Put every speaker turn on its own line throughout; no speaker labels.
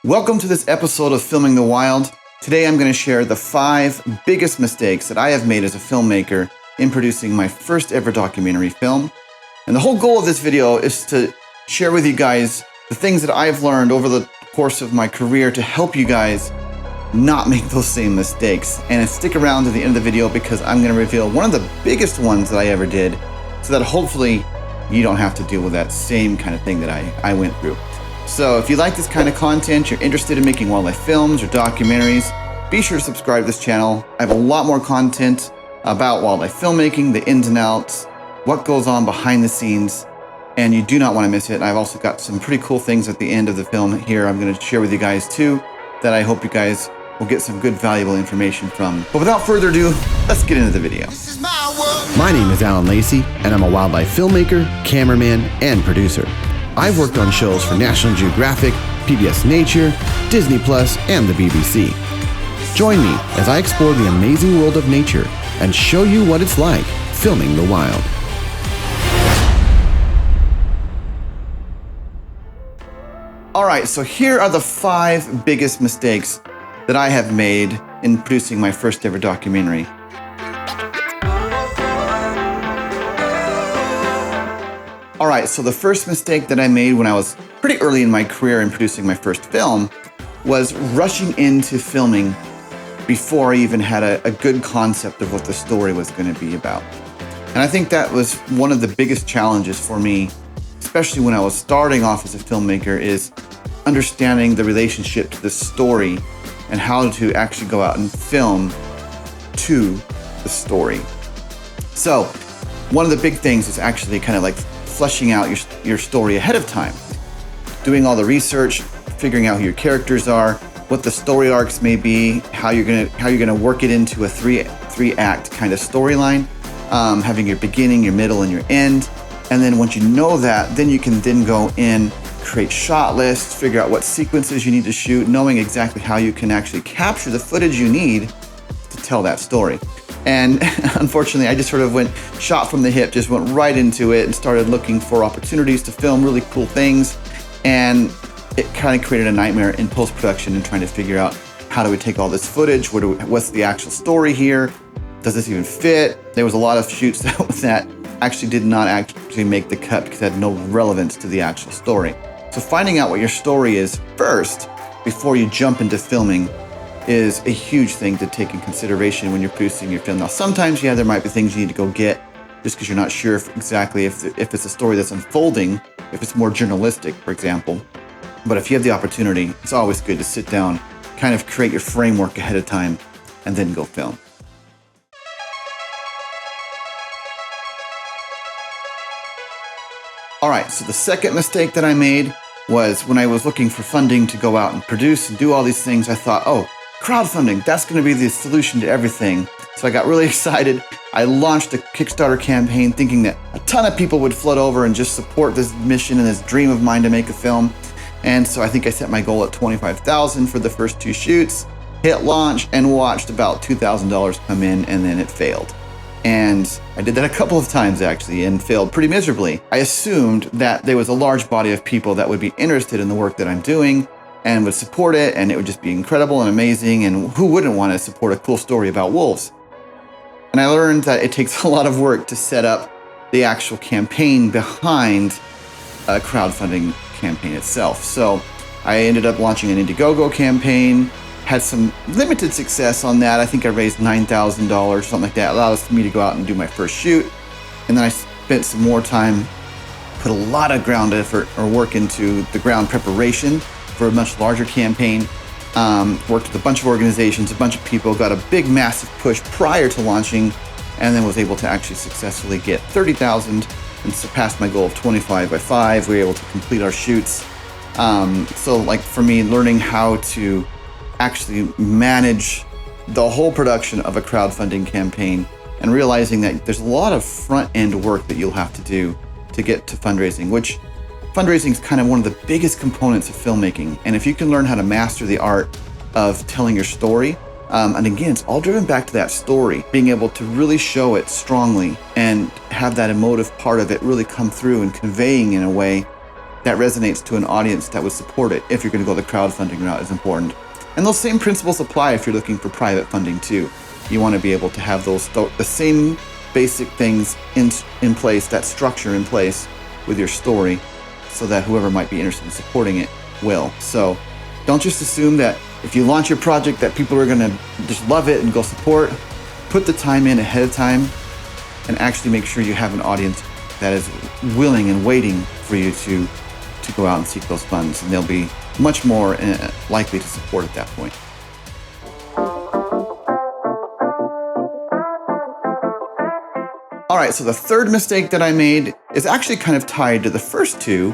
Welcome to this episode of Filming the Wild. Today I'm going to share the 5 biggest mistakes that I have made as a filmmaker in producing my first ever documentary film. And the whole goal of this video is to share with you guys the things that I've learned over the course of my career to help you guys not make those same mistakes. And stick around to the end of the video because I'm going to reveal one of the biggest ones that I ever did so that hopefully you don't have to deal with that same kind of thing that I went through. So if you like this kind of content, you're interested in making wildlife films or documentaries, be sure to subscribe to this channel. I have a lot more content about wildlife filmmaking, the ins and outs, what goes on behind the scenes, and you do not want to miss it. I've also got some pretty cool things at the end of the film here I'm going to share with you guys too, that I hope you guys will get some good valuable information from. But without further ado, let's get into the video.
My name is Alan Lacey, and I'm a wildlife filmmaker, cameraman, and producer. I've worked on shows for National Geographic, PBS Nature, Disney Plus, and the BBC. Join me as I explore the amazing world of nature and show you what it's like filming the wild.
All right, so here are the 5 biggest mistakes that I have made in producing my first ever documentary. All right, so the first mistake that I made when I was pretty early in my career in producing my first film was rushing into filming before I even had a good concept of what the story was going to be about. And I think that was one of the biggest challenges for me, especially when I was starting off as a filmmaker, is understanding the relationship to the story and how to actually go out and film to the story. So one of the big things is actually kind of like fleshing out your story ahead of time, doing all the research, figuring out who your characters are, what the story arcs may be, how you're gonna work it into a three act kind of storyline, having your beginning, your middle, and your end. And then once you know that, then you can then go in, create shot lists, figure out what sequences you need to shoot, knowing exactly how you can actually capture the footage you need to tell that story. And unfortunately, I just sort of went shot from the hip, just went right into it and started looking for opportunities to film really cool things. And it kind of created a nightmare in post-production and trying to figure out how do we take all this footage? What's the actual story here? Does this even fit? There was a lot of shoots that actually did not actually make the cut because it had no relevance to the actual story. So finding out what your story is first before you jump into filming is a huge thing to take in consideration when you're producing your film. Now, sometimes, there might be things you need to go get just because you're not sure if it's a story that's unfolding, if it's more journalistic, for example. But if you have the opportunity, it's always good to sit down, kind of create your framework ahead of time, and then go film. All right, so the second mistake that I made was when I was looking for funding to go out and produce and do all these things, I thought, oh, crowdfunding, that's going to be the solution to everything. So I got really excited. I launched a Kickstarter campaign thinking that a ton of people would flood over and just support this mission and this dream of mine to make a film. And so I think I set my goal at $25,000 for the first 2 shoots, hit launch, and watched about $2,000 come in, and then it failed. And I did that a couple of times actually and failed pretty miserably. I assumed that there was a large body of people that would be interested in the work that I'm doing and would support it, and it would just be incredible and amazing, and who wouldn't want to support a cool story about wolves? And I learned that it takes a lot of work to set up the actual campaign behind a crowdfunding campaign itself. So I ended up launching an Indiegogo campaign, had some limited success on that. I think I raised $9,000, something like that. It allowed me to go out and do my first shoot. And then I spent some more time, put a lot of ground effort or work into the ground preparation for a much larger campaign. Worked with a bunch of organizations, a bunch of people, got a big, massive push prior to launching, and then was able to actually successfully get $30,000 and surpassed my goal of 25 by 5. We were able to complete our shoots. So like for me, learning how to actually manage the whole production of a crowdfunding campaign and realizing that there's a lot of front-end work that you'll have to do to get to fundraising, which fundraising is kind of one of the biggest components of filmmaking. And if you can learn how to master the art of telling your story, and again, it's all driven back to that story, being able to really show it strongly and have that emotive part of it really come through and conveying in a way that resonates to an audience that would support it if you're going to go the crowdfunding route is important. And those same principles apply if you're looking for private funding too. You want to be able to have the same basic things in place, that structure in place with your story, so that whoever might be interested in supporting it will. So don't just assume that if you launch your project that people are going to just love it and go support. Put the time in ahead of time and actually make sure you have an audience that is willing and waiting for you to go out and seek those funds, and they'll be much more likely to support at that point. All right, so the third mistake that I made is actually kind of tied to the first two,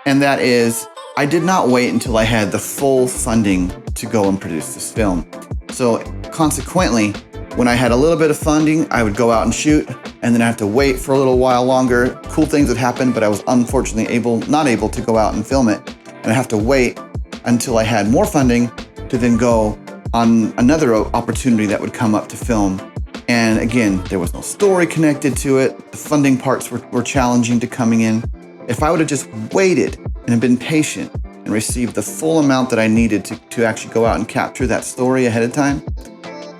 and that is I did not wait until I had the full funding to go and produce this film. So consequently, when I had a little bit of funding, I would go out and shoot, and then I have to wait for a little while longer. Cool things would happen, but I was unfortunately not able to go out and film it. And I have to wait until I had more funding to then go on another opportunity that would come up to film. And again, there was no story connected to it. The funding parts were challenging to coming in. If I would have just waited and have been patient and received the full amount that I needed to actually go out and capture that story ahead of time,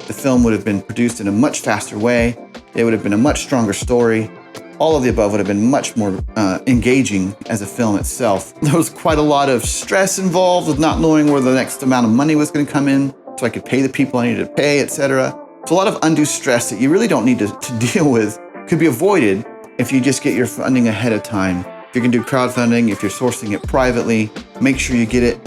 the film would have been produced in a much faster way. It would have been a much stronger story. All of the above would have been much more engaging as a film itself. There was quite a lot of stress involved with not knowing where the next amount of money was going to come in so I could pay the people I needed to pay, etc. So a lot of undue stress that you really don't need to deal with could be avoided if you just get your funding ahead of time. If you can do crowdfunding, if you're sourcing it privately, make sure you get it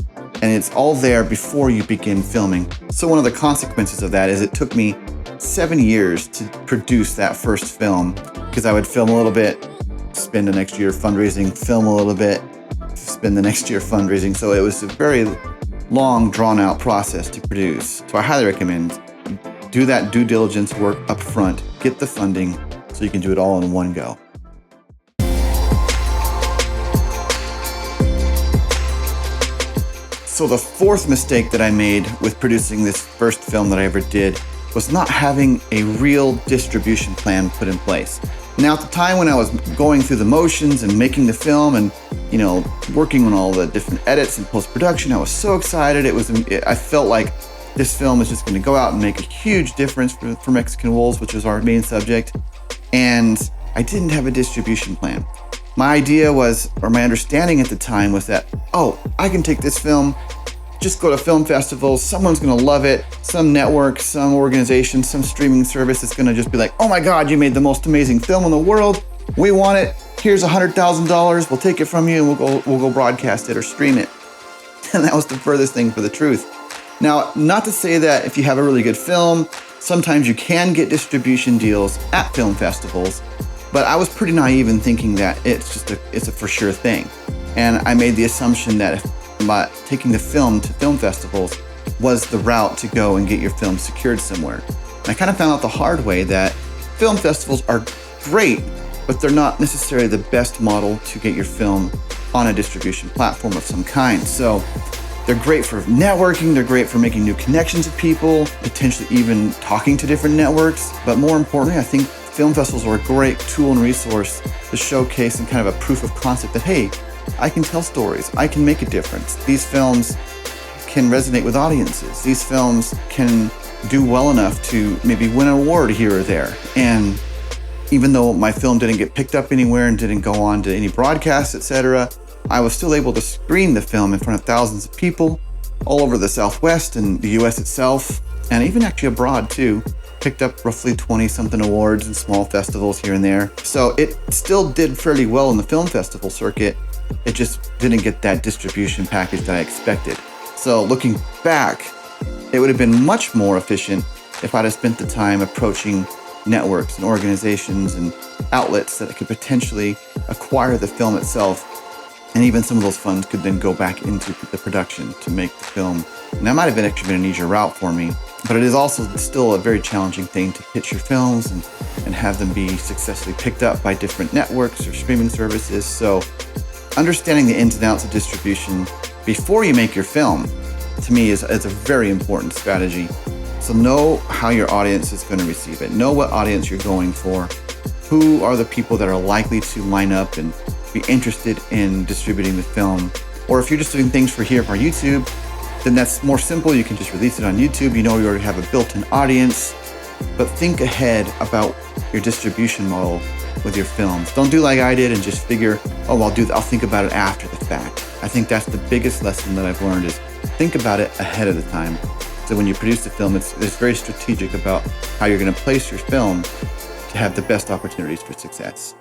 and it's all there before you begin filming. So one of the consequences of that is it took me 7 years to produce that first film, because I would film a little bit, spend the next year fundraising, film a little bit, spend the next year fundraising. So it was a very long, drawn-out process to produce. So I highly recommend do that due diligence work up front, get the funding so you can do it all in one go. So the fourth mistake that I made with producing this first film that I ever did was not having a real distribution plan put in place. Now, at the time when I was going through the motions and making the film and, working on all the different edits and post-production, I was so excited. I felt like this film is just going to go out and make a huge difference for Mexican wolves, which is our main subject. And I didn't have a distribution plan. My idea was, or my understanding at the time was that, I can take this film, just go to film festivals, someone's gonna love it, some network, some organization, some streaming service is gonna just be like, oh my God, you made the most amazing film in the world, we want it, here's $100,000, we'll take it from you and we'll go broadcast it or stream it. And that was the furthest thing for the truth. Now, not to say that if you have a really good film, sometimes you can get distribution deals at film festivals, but I was pretty naive in thinking that it's a for sure thing. And I made the assumption that if taking the film to film festivals was the route to go and get your film secured somewhere. And I kind of found out the hard way that film festivals are great, but they're not necessarily the best model to get your film on a distribution platform of some kind. So they're great for networking, they're great for making new connections with people, potentially even talking to different networks. But more importantly, I think film festivals are a great tool and resource to showcase and kind of a proof of concept that, hey, I can tell stories, I can make a difference. These films can resonate with audiences. These films can do well enough to maybe win an award here or there. And even though my film didn't get picked up anywhere and didn't go on to any broadcasts, etc., I was still able to screen the film in front of thousands of people all over the Southwest and the US itself, and even actually abroad too. Picked up roughly 20-something awards and small festivals here and there. So it still did fairly well in the film festival circuit. It just didn't get that distribution package that I expected. So looking back, it would have been much more efficient if I'd have spent the time approaching networks and organizations and outlets that could potentially acquire the film itself. And even some of those funds could then go back into the production to make the film. And that might have actually been an easier route for me, but it is also still a very challenging thing to pitch your films and have them be successfully picked up by different networks or streaming services. So understanding the ins and outs of distribution before you make your film, to me, is a very important strategy. So know how your audience is going to receive it. Know what audience you're going for. Who are the people that are likely to line up and be interested in distributing the film. Or if you're just doing things for here for YouTube, then that's more simple. You can just release it on YouTube. You know you already have a built-in audience. But think ahead about your distribution model with your films. Don't do like I did and just figure, oh, I'll think about it after the fact. I think that's the biggest lesson that I've learned is think about it ahead of the time. So when you produce the film, it's very strategic about how you're going to place your film to have the best opportunities for success.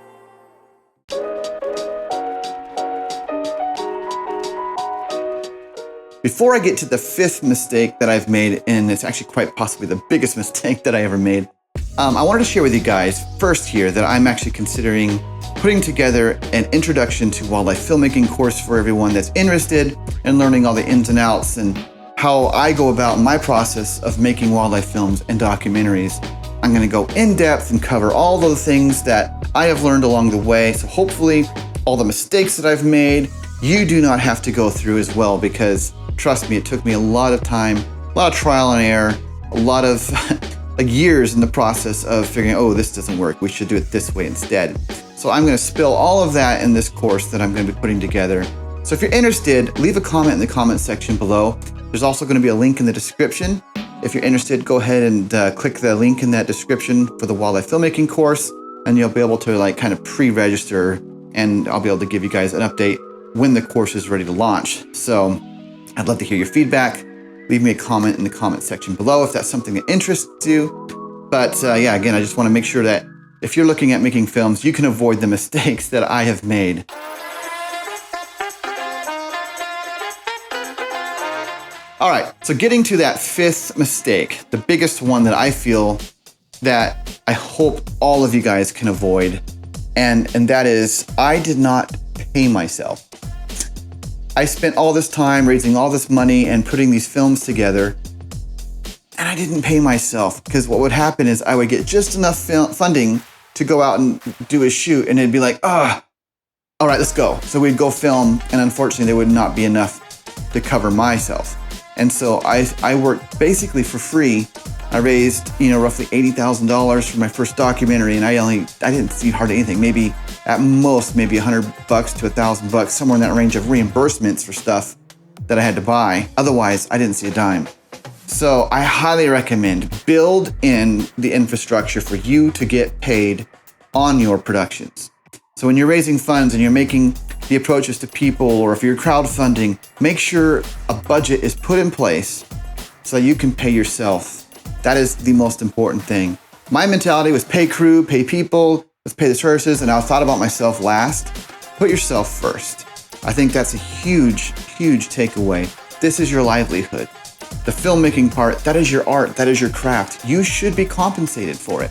Before I get to the fifth mistake that I've made, and it's actually quite possibly the biggest mistake that I ever made, I wanted to share with you guys first here that I'm actually considering putting together an introduction to wildlife filmmaking course for everyone that's interested in learning all the ins and outs and how I go about my process of making wildlife films and documentaries. I'm going to go in depth and cover all those things that I have learned along the way. So hopefully all the mistakes that I've made, you do not have to go through as well, because trust me, it took me a lot of time, a lot of trial and error, a lot of years in the process of figuring, oh, this doesn't work. We should do it this way instead. So I'm going to spill all of that in this course that I'm going to be putting together. So if you're interested, leave a comment in the comment section below. There's also going to be a link in the description. If you're interested, go ahead and click the link in that description for the wildlife filmmaking course, and you'll be able to kind of pre-register, and I'll be able to give you guys an update when the course is ready to launch. So I'd love to hear your feedback. Leave me a comment in the comment section below if that's something that interests you. But yeah, again, I just want to make sure that if you're looking at making films, you can avoid the mistakes that I have made. All right, so getting to that fifth mistake, the biggest one that I feel that I hope all of you guys can avoid, and that is I did not pay myself. I spent all this time raising all this money and putting these films together, and I didn't pay myself, because what would happen is I would get just enough funding to go out and do a shoot, and it'd be like, all right, let's go. So we'd go film, and unfortunately there would not be enough to cover myself. And so I worked basically for free. I raised, roughly $80,000 for my first documentary, and I didn't see hardly anything. Maybe at most, maybe $100 to $1,000, somewhere in that range of reimbursements for stuff that I had to buy. Otherwise, I didn't see a dime. So I highly recommend build in the infrastructure for you to get paid on your productions. So when you're raising funds and you're making the approaches to people, or if you're crowdfunding, make sure a budget is put in place so you can pay yourself. That is the most important thing. My mentality was pay crew, pay people, let's pay the services, and I thought about myself last. Put yourself first. I think that's a huge, huge takeaway. This is your livelihood. The filmmaking part, that is your art, that is your craft. You should be compensated for it.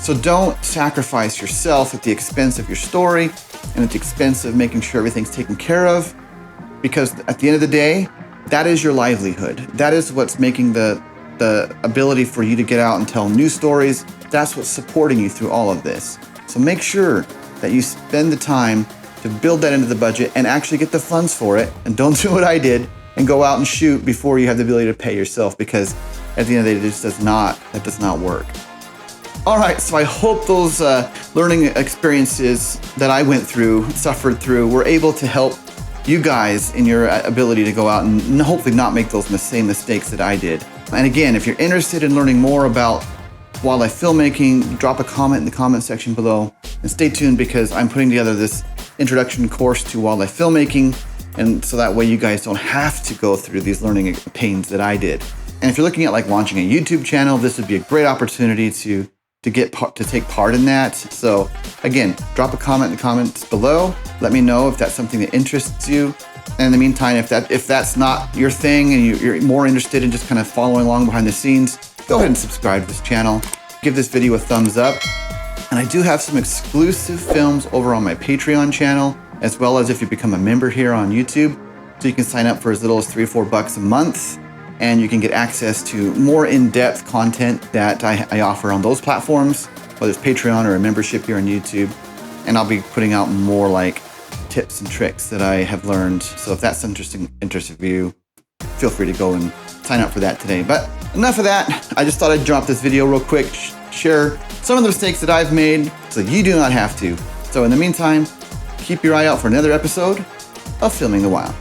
So don't sacrifice yourself at the expense of your story and at the expense of making sure everything's taken care of, because at the end of the day, that is your livelihood. That is what's making the ability for you to get out and tell new stories. That's what's supporting you through all of this. So make sure that you spend the time to build that into the budget and actually get the funds for it, and don't do what I did and go out and shoot before you have the ability to pay yourself, because at the end of the day, that does not work. All right, so I hope those learning experiences that I suffered through, were able to help you guys in your ability to go out and hopefully not make those same mistakes that I did. And again, if you're interested in learning more about wildlife filmmaking, drop a comment in the comment section below, and stay tuned, because I'm putting together this introduction course to wildlife filmmaking, and so that way you guys don't have to go through these learning pains that I did. And if you're looking at launching a YouTube channel, this would be a great opportunity to take part in that. So again, drop a comment in the comments below. Let me know if that's something that interests you. And in the meantime, if that's not your thing and you're more interested in just kind of following along behind the scenes, go ahead and subscribe to this channel. Give this video a thumbs up. And I do have some exclusive films over on my Patreon channel, as well as if you become a member here on YouTube. So you can sign up for as little as $3 or $4 a month, and you can get access to more in-depth content that I offer on those platforms, whether it's Patreon or a membership here on YouTube. And I'll be putting out more tips and tricks that I have learned. So if that's interesting of you, feel free to go and sign up for that today. But enough of that. I just thought I'd drop this video real quick, share some of the mistakes that I've made so you do not have to. So in the meantime, keep your eye out for another episode of Filming the Wild.